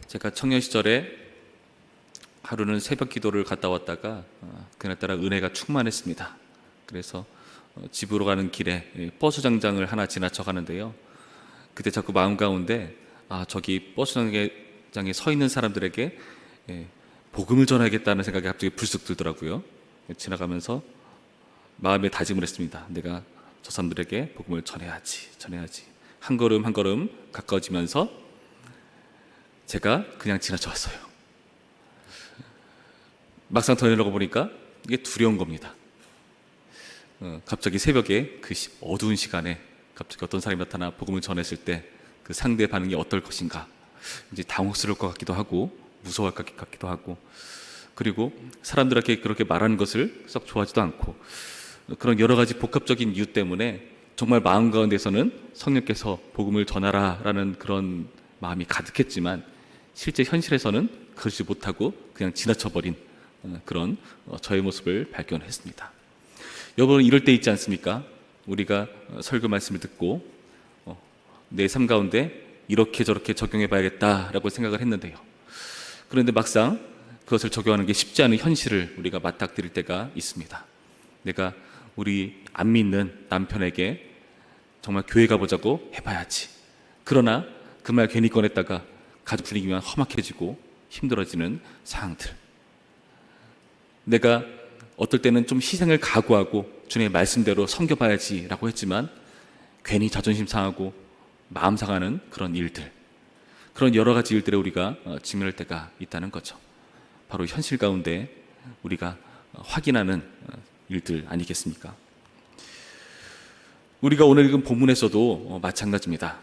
제가 청년 시절에 하루는 새벽 기도를 갔다 왔다가 그날따라 은혜가 충만했습니다. 그래서 집으로 가는 길에 버스 정장을 하나 지나쳐 가는데요. 그때 자꾸 마음 가운데 저기 버스 정장에 서 있는 사람들에게 복음을 전하겠다는 생각이 갑자기 불쑥 들더라고요. 지나가면서 마음에 다짐을 했습니다. 내가 저 사람들에게 복음을 전해야지. 한 걸음 한 걸음 가까워지면서 제가 그냥 지나쳐 왔어요. 막상 더 내려가 보니까 이게 두려운 겁니다. 갑자기 새벽에 그 어두운 시간에 갑자기 어떤 사람이 나타나 복음을 전했을 때 그 상대 반응이 어떨 것인가, 이제 당혹스러울 것 같기도 하고 무서워할 것 같기도 하고, 그리고 사람들에게 그렇게 말하는 것을 썩 좋아하지도 않고, 그런 여러 가지 복합적인 이유 때문에 정말 마음 가운데서는 성령께서 복음을 전하라 라는 그런 마음이 가득했지만 실제 현실에서는 그러지 못하고 그냥 지나쳐버린 그런 저의 모습을 발견했습니다. 여러분, 이럴 때 있지 않습니까? 우리가 설교 말씀을 듣고 내 삶 가운데 이렇게 저렇게 적용해 봐야겠다라고 생각을 했는데요. 그런데 막상 그것을 적용하는 게 쉽지 않은 현실을 우리가 맞닥뜨릴 때가 있습니다. 내가 우리 안 믿는 남편에게 정말 교회 가보자고 해봐야지. 그러나 그 말 괜히 꺼냈다가 가족 분위기만 험악해지고 힘들어지는 상황들. 내가 어떨 때는 좀 희생을 각오하고 주님의 말씀대로 섬겨봐야지 라고 했지만 괜히 자존심 상하고 마음 상하는 그런 일들, 그런 여러 가지 일들에 우리가 직면할 때가 있다는 거죠. 바로 현실 가운데 우리가 확인하는 일들 아니겠습니까? 우리가 오늘 읽은 본문에서도 마찬가지입니다.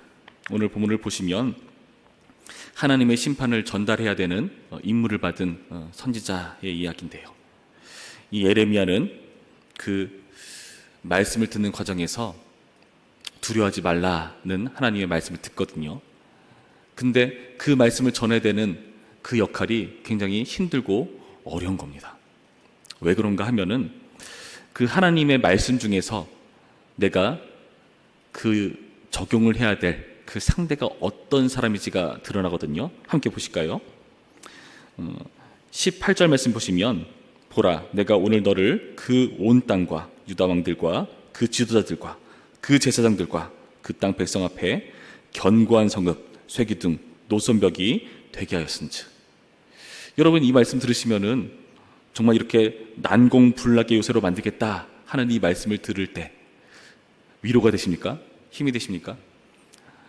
오늘 본문을 보시면 하나님의 심판을 전달해야 되는 임무를 받은 선지자의 이야기인데요. 이 예레미야는 그 말씀을 듣는 과정에서 두려워하지 말라는 하나님의 말씀을 듣거든요. 근데 그 말씀을 전해야 되는 그 역할이 굉장히 힘들고 어려운 겁니다. 왜 그런가 하면은 그 하나님의 말씀 중에서 내가 그 적용을 해야 될 그 상대가 어떤 사람인지가 드러나거든요. 함께 보실까요? 18절 말씀 보시면, 보라, 내가 오늘 너를 그 온 땅과 유다 왕들과 그 지도자들과 그 제사장들과 그 땅 백성 앞에 견고한 성읍, 쇠기둥, 노선벽이 되게 하였은즉. 여러분, 이 말씀 들으시면은 정말 이렇게 난공불락의 요새로 만들겠다 하는 이 말씀을 들을 때 위로가 되십니까? 힘이 되십니까?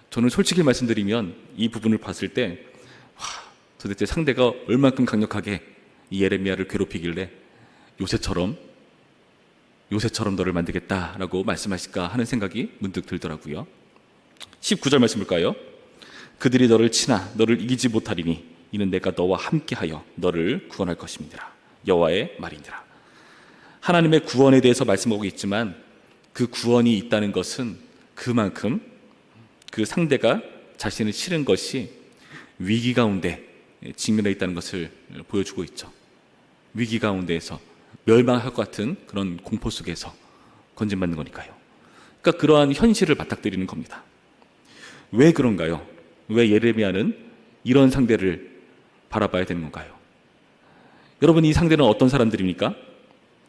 저는 솔직히 말씀드리면 이 부분을 봤을 때 도대체 상대가 얼만큼 강력하게 이 예레미야를 괴롭히길래 요새처럼 너를 만들겠다라고 말씀하실까 하는 생각이 문득 들더라고요. 19절 말씀 볼까요? 그들이 너를 치나 너를 이기지 못하리니 이는 내가 너와 함께하여 너를 구원할 것임이니라. 여호와의 말이니라. 하나님의 구원에 대해서 말씀하고 있지만 그 구원이 있다는 것은 그만큼 그 상대가 자신을 치른 것이 위기 가운데 직면해 있다는 것을 보여주고 있죠. 위기 가운데에서 멸망할 것 같은 그런 공포 속에서 건진받는 거니까요. 그러니까 그러한 현실을 맞닥뜨리는 겁니다. 왜 그런가요? 왜 예레미야는 이런 상대를 바라봐야 되는 건가요? 여러분, 이 상대는 어떤 사람들입니까?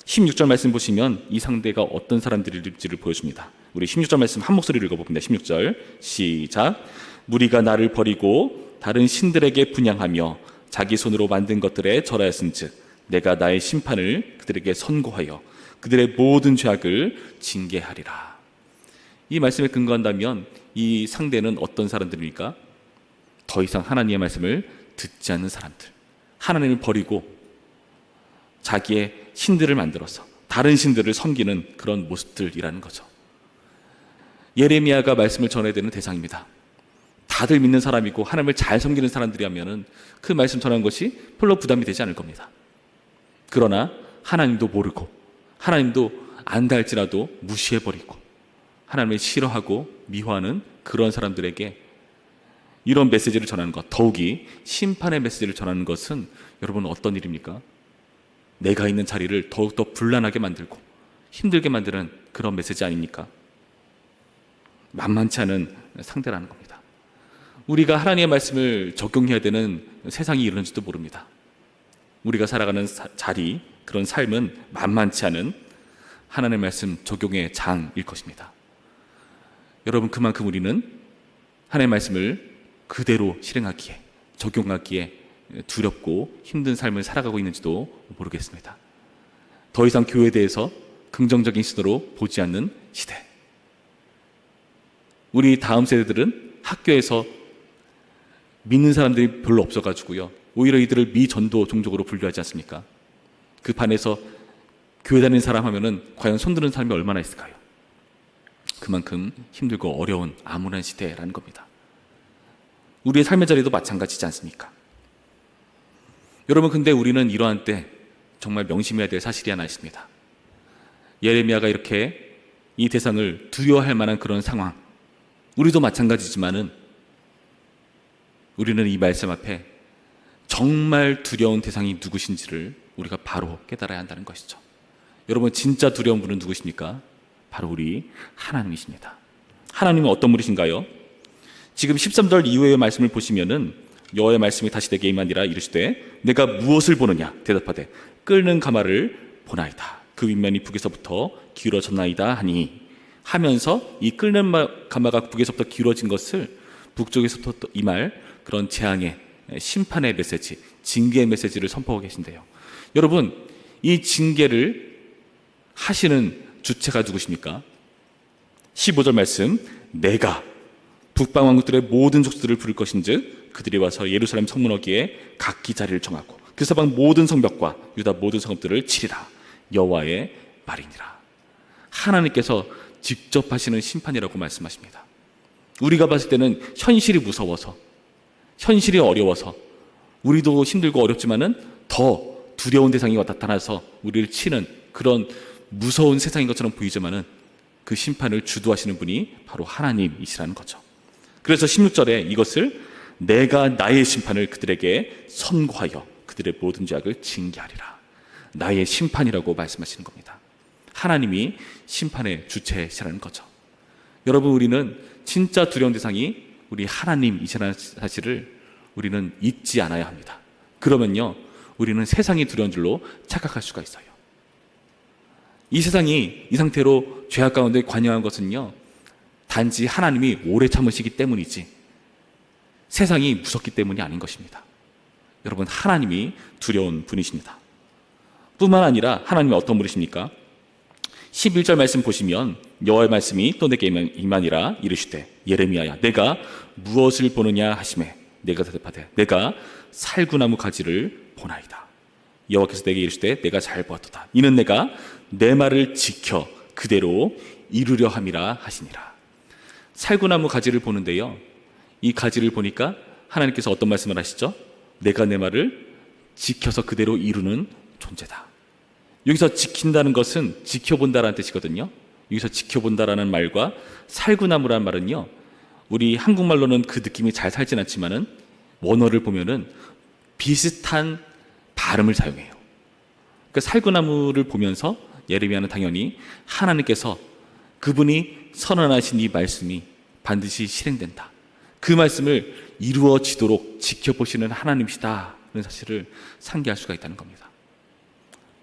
16절 말씀 보시면 이 상대가 어떤 사람들일지를 보여줍니다. 우리 16절 말씀 한 목소리로 읽어봅니다. 16절 시작. 무리가 나를 버리고 다른 신들에게 분향하며 자기 손으로 만든 것들에 절하였은즉 내가 나의 심판을 그들에게 선고하여 그들의 모든 죄악을 징계하리라. 이 말씀에 근거한다면 이 상대는 어떤 사람들입니까? 더 이상 하나님의 말씀을 듣지 않는 사람들, 하나님을 버리고 자기의 신들을 만들어서 다른 신들을 섬기는 그런 모습들이라는 거죠. 예레미야가 말씀을 전해야 되는 대상입니다. 다들 믿는 사람이고 하나님을 잘 섬기는 사람들이라면 그 말씀 전하는 것이 별로 부담이 되지 않을 겁니다. 그러나 하나님도 모르고 하나님도 안다 할지라도 무시해버리고 하나님을 싫어하고 미워하는 그런 사람들에게 이런 메시지를 전하는 것, 더욱이 심판의 메시지를 전하는 것은 여러분 어떤 일입니까? 내가 있는 자리를 더욱더 불안하게 만들고 힘들게 만드는 그런 메시지 아닙니까? 만만치 않은 상대라는 겁니다. 우리가 하나님의 말씀을 적용해야 되는 세상이 이러는지도 모릅니다. 우리가 살아가는 자리, 그런 삶은 만만치 않은 하나님의 말씀 적용의 장일 것입니다. 여러분, 그만큼 우리는 하나님의 말씀을 그대로 실행하기에, 적용하기에 두렵고 힘든 삶을 살아가고 있는지도 모르겠습니다. 더 이상 교회에 대해서 긍정적인 시선으로 보지 않는 시대. 우리 다음 세대들은 학교에서 믿는 사람들이 별로 없어가지고요, 오히려 이들을 미전도 종족으로 분류하지 않습니까? 그 반에서 교회 다니는 사람 하면은 과연 손드는 사람이 얼마나 있을까요? 그만큼 힘들고 어려운 암울한 시대라는 겁니다. 우리의 삶의 자리도 마찬가지지 않습니까? 여러분, 근데 우리는 이러한 때 정말 명심해야 될 사실이 하나 있습니다. 예레미야가 이렇게 이 대상을 두려워할 만한 그런 상황, 우리도 마찬가지지만은 우리는 이 말씀 앞에 정말 두려운 대상이 누구신지를 우리가 바로 깨달아야 한다는 것이죠. 여러분, 진짜 두려운 분은 누구십니까? 바로 우리 하나님이십니다. 하나님은 어떤 분이신가요? 지금 13절 이후의 말씀을 보시면은 여호와의 말씀이 다시 내게 임하니라. 이르시되 내가 무엇을 보느냐? 대답하되 끓는 가마를 보나이다. 그 윗면이 북에서부터 기울어졌나이다 하니, 하면서 이 끓는 가마가 북에서부터 기울어진 것을 북쪽에서부터 임할 그런 재앙의, 심판의 메시지, 징계의 메시지를 선포하고 계신데요. 여러분, 이 징계를 하시는 주체가 누구십니까? 15절 말씀, 내가 북방 왕국들의 모든 족속들을 부를 것인즉 그들이 와서 예루살렘 성문어기에 각기 자리를 정하고 그 서방 모든 성벽과 유다 모든 성읍들을 치리라. 여호와의 말이니라. 하나님께서 직접 하시는 심판이라고 말씀하십니다. 우리가 봤을 때는 현실이 무서워서, 현실이 어려워서, 우리도 힘들고 어렵지만은 더 두려운 대상이 나타나서 우리를 치는 그런 무서운 세상인 것처럼 보이지만은 그 심판을 주도하시는 분이 바로 하나님이시라는 거죠. 그래서 16절에 이것을 내가 나의 심판을 그들에게 선고하여 그들의 모든 죄악을 징계하리라. 나의 심판이라고 말씀하시는 겁니다. 하나님이 심판의 주체시라는 거죠. 여러분, 우리는 진짜 두려운 대상이 우리 하나님이시라는 사실을 우리는 잊지 않아야 합니다. 그러면요, 우리는 세상이 두려운 줄로 착각할 수가 있어요. 이 세상이 이 상태로 죄악 가운데 관여한 것은요, 단지 하나님이 오래 참으시기 때문이지 세상이 무섭기 때문이 아닌 것입니다. 여러분, 하나님이 두려운 분이십니다. 뿐만 아니라 하나님이 어떤 분이십니까? 11절 말씀 보시면 여호와의 말씀이 또 내게 임하니라. 이르시되 예레미야야, 내가 무엇을 보느냐 하시매 내가 대답하되 내가 살구나무 가지를 보나이다. 여호와께서 내게 이르시되 내가 잘 보았도다. 이는 내가 내 말을 지켜 그대로 이루려 함이라 하시니라. 살구나무 가지를 보는데요, 이 가지를 보니까 하나님께서 어떤 말씀을 하시죠? 내가 내 말을 지켜서 그대로 이루는 존재다. 여기서 지킨다는 것은 지켜본다라는 뜻이거든요. 여기서 지켜본다라는 말과 살구나무라는 말은요, 우리 한국말로는 그 느낌이 잘 살진 않지만은 원어를 보면은 비슷한 발음을 사용해요. 그러니까 살구나무를 보면서 예레미야는 당연히 하나님께서 그분이 선언하신 이 말씀이 반드시 실행된다, 그 말씀을 이루어지도록 지켜보시는 하나님이시다는 사실을 상기할 수가 있다는 겁니다.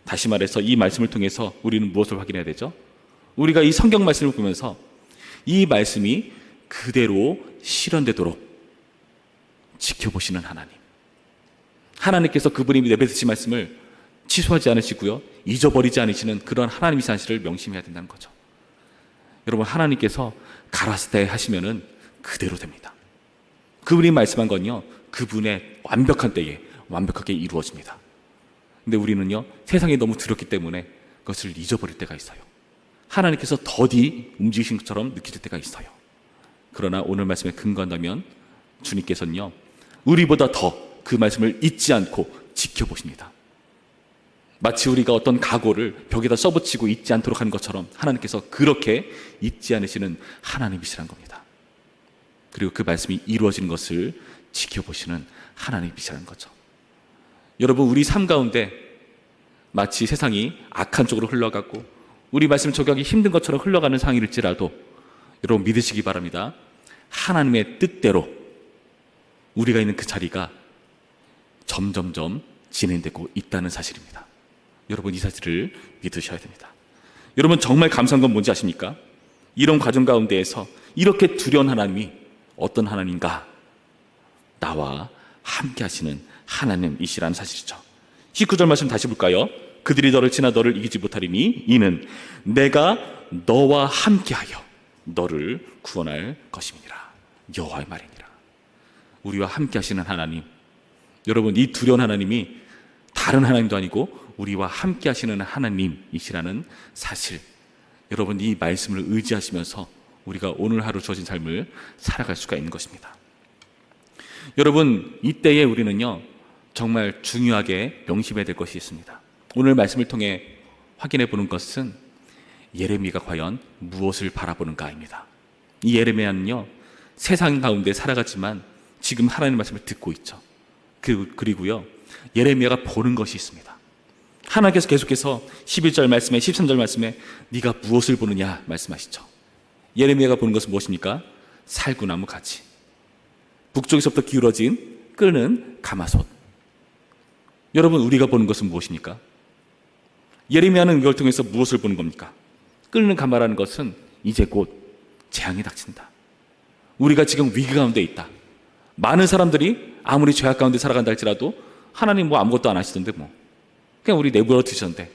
다시 말해서 이 말씀을 통해서 우리는 무엇을 확인해야 되죠? 우리가 이 성경 말씀을 보면서 이 말씀이 그대로 실현되도록 지켜보시는 하나님, 하나님께서 그분이 내뱉으신 말씀을 취소하지 않으시고요, 잊어버리지 않으시는 그런 하나님의 사실을 명심해야 된다는 거죠. 여러분, 하나님께서 가라사대 하시면은 그대로 됩니다. 그분이 말씀한 건요, 그분의 완벽한 때에 완벽하게 이루어집니다. 근데 우리는요, 세상이 너무 두렵기 때문에 그것을 잊어버릴 때가 있어요. 하나님께서 더디 움직이신 것처럼 느껴질 때가 있어요. 그러나 오늘 말씀에 근거한다면 주님께서는요, 우리보다 더 그 말씀을 잊지 않고 지켜보십니다. 마치 우리가 어떤 각오를 벽에다 써붙이고 잊지 않도록 하는 것처럼 하나님께서 그렇게 잊지 않으시는 하나님이시란 겁니다. 그리고 그 말씀이 이루어지는 것을 지켜보시는 하나님이시라는 거죠. 여러분, 우리 삶 가운데 마치 세상이 악한 쪽으로 흘러가고 우리 말씀 적용하기 힘든 것처럼 흘러가는 상황일지라도 여러분 믿으시기 바랍니다. 하나님의 뜻대로 우리가 있는 그 자리가 점점점 진행되고 있다는 사실입니다. 여러분, 이 사실을 믿으셔야 됩니다. 여러분, 정말 감사한 건 뭔지 아십니까? 이런 과정 가운데에서 이렇게 두려운 하나님이 어떤 하나님인가? 나와 함께 하시는 하나님이시라는 사실이죠. 19절 말씀 다시 볼까요? 그들이 너를 치나 너를 이기지 못하리니 이는 내가 너와 함께하여 너를 구원할 것임이니라. 여호와의 말이니라. 우리와 함께 하시는 하나님, 여러분, 이 두려운 하나님이 다른 하나님도 아니고 우리와 함께 하시는 하나님이시라는 사실, 여러분, 이 말씀을 의지하시면서 우리가 오늘 하루 주어진 삶을 살아갈 수가 있는 것입니다. 여러분, 이때에 우리는요 정말 중요하게 명심해야 될 것이 있습니다. 오늘 말씀을 통해 확인해 보는 것은 예레미야가 과연 무엇을 바라보는가입니다. 이 예레미야는요 세상 가운데 살아갔지만 지금 하나님의 말씀을 듣고 있죠. 그리고요 예레미야가 보는 것이 있습니다. 하나님께서 계속해서 11절 말씀에 13절 말씀에 네가 무엇을 보느냐 말씀하시죠. 예레미야가 보는 것은 무엇입니까? 살구나무 가지, 북쪽에서부터 기울어진 끓는 가마솥. 여러분, 우리가 보는 것은 무엇입니까? 예레미야는 이걸 통해서 무엇을 보는 겁니까? 끓는 가마라는 것은 이제 곧 재앙이 닥친다. 우리가 지금 위기 가운데 있다. 많은 사람들이 아무리 죄악 가운데 살아간다 할지라도 하나님 뭐 아무것도 안 하시던데 그냥 우리 내버려 두시는데,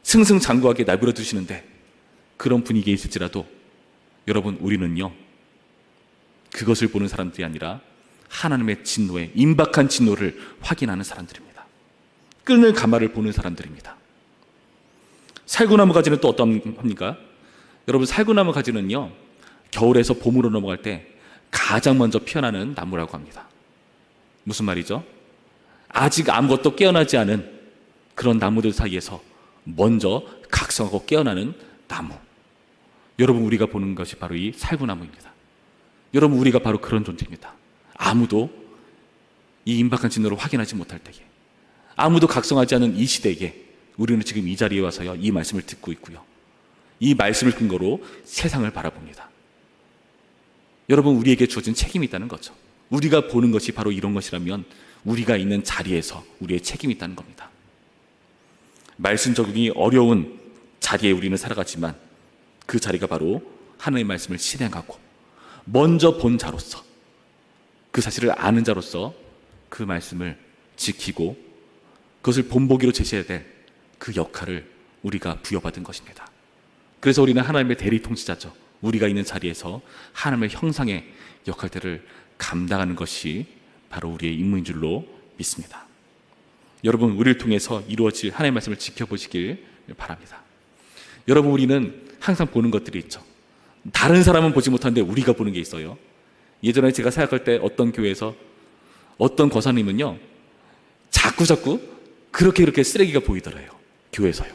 승승장구하게 내버려 두시는데, 그런 분위기에 있을지라도 여러분, 우리는요 그것을 보는 사람들이 아니라 하나님의 진노의 임박한 진노를 확인하는 사람들입니다. 끓는 가마를 보는 사람들입니다. 살구나무 가지는 또 어떠합니까? 여러분, 살구나무 가지는요 겨울에서 봄으로 넘어갈 때 가장 먼저 피어나는 나무라고 합니다. 무슨 말이죠? 아직 아무것도 깨어나지 않은 그런 나무들 사이에서 먼저 각성하고 깨어나는 나무. 여러분, 우리가 보는 것이 바로 이 살구나무입니다. 여러분, 우리가 바로 그런 존재입니다. 아무도 이 임박한 진노를 확인하지 못할 때에, 아무도 각성하지 않은 이 시대에 우리는 지금 이 자리에 와서요 이 말씀을 듣고 있고요, 이 말씀을 근거로 세상을 바라봅니다. 여러분, 우리에게 주어진 책임이 있다는 거죠. 우리가 보는 것이 바로 이런 것이라면 우리가 있는 자리에서 우리의 책임이 있다는 겁니다. 말씀 적용이 어려운 자리에 우리는 살아가지만 그 자리가 바로 하나님의 말씀을 실행하고 먼저 본 자로서, 그 사실을 아는 자로서 그 말씀을 지키고 그것을 본보기로 제시해야 될 그 역할을 우리가 부여받은 것입니다. 그래서 우리는 하나님의 대리 통치자죠. 우리가 있는 자리에서 하나님의 형상의 역할들을 감당하는 것이 바로 우리의 임무인 줄로 믿습니다. 여러분, 우리를 통해서 이루어질 하나님의 말씀을 지켜보시길 바랍니다. 여러분, 우리는 항상 보는 것들이 있죠. 다른 사람은 보지 못하는데 우리가 보는 게 있어요. 예전에 제가 사역할 때 어떤 교회에서 어떤 권사님은요 자꾸 그렇게 쓰레기가 보이더래요. 교회에서요.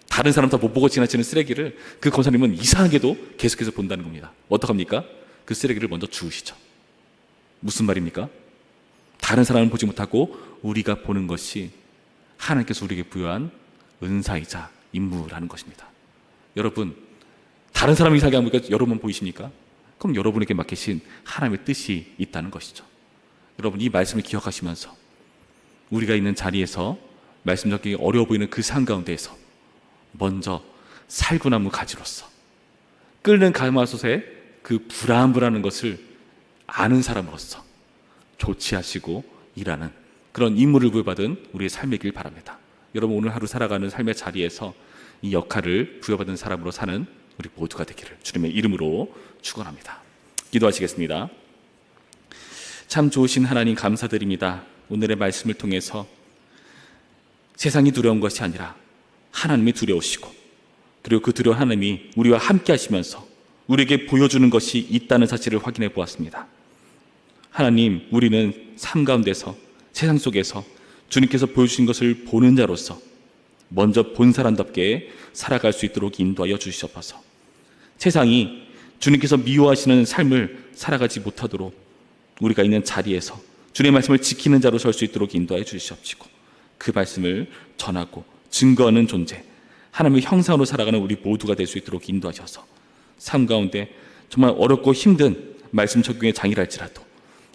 다른 사람 다 못 보고 지나치는 쓰레기를 그 권사님은 이상하게도 계속해서 본다는 겁니다. 어떡합니까? 그 쓰레기를 먼저 주우시죠. 무슨 말입니까? 다른 사람은 보지 못하고 우리가 보는 것이 하나님께서 우리에게 부여한 은사이자 임무라는 것입니다. 여러분, 다른 사람이 이상하게 안 보니까 여러분 보이십니까? 그럼 여러분에게 맡기신 하나님의 뜻이 있다는 것이죠. 여러분, 이 말씀을 기억하시면서 우리가 있는 자리에서 말씀 적용이 어려워 보이는 그 상황 가운데에서 먼저 살구나무 가지로서 끓는 가마솥에 그 불안불안한 것을 아는 사람으로서 조치하시고 일하는 그런 임무를 부여받은 우리의 삶이길 바랍니다. 여러분, 오늘 하루 살아가는 삶의 자리에서 이 역할을 부여받은 사람으로 사는 우리 모두가 되기를 주님의 이름으로 축원합니다. 기도하시겠습니다. 참 좋으신 하나님, 감사드립니다. 오늘의 말씀을 통해서 세상이 두려운 것이 아니라 하나님이 두려우시고, 그리고 그 두려운 하나님이 우리와 함께 하시면서 우리에게 보여주는 것이 있다는 사실을 확인해 보았습니다. 하나님, 우리는 삶 가운데서, 세상 속에서 주님께서 보여주신 것을 보는 자로서 먼저 본 사람답게 살아갈 수 있도록 인도하여 주시옵소서. 세상이 주님께서 미워하시는 삶을 살아가지 못하도록 우리가 있는 자리에서 주님의 말씀을 지키는 자로 설 수 있도록 인도하여 주시옵시고, 그 말씀을 전하고 증거하는 존재, 하나님의 형상으로 살아가는 우리 모두가 될 수 있도록 인도하셔서 삶 가운데 정말 어렵고 힘든 말씀 적용의 장이랄지라도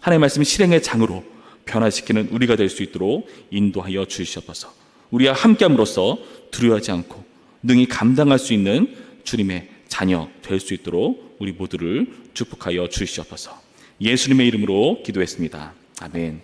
하나님의 말씀 실행의 장으로 변화시키는 우리가 될 수 있도록 인도하여 주시옵소서. 우리와 함께함으로써 두려워하지 않고 능히 감당할 수 있는 주님의 자녀 될 수 있도록 우리 모두를 축복하여 주시옵소서. 예수님의 이름으로 기도했습니다. 아멘.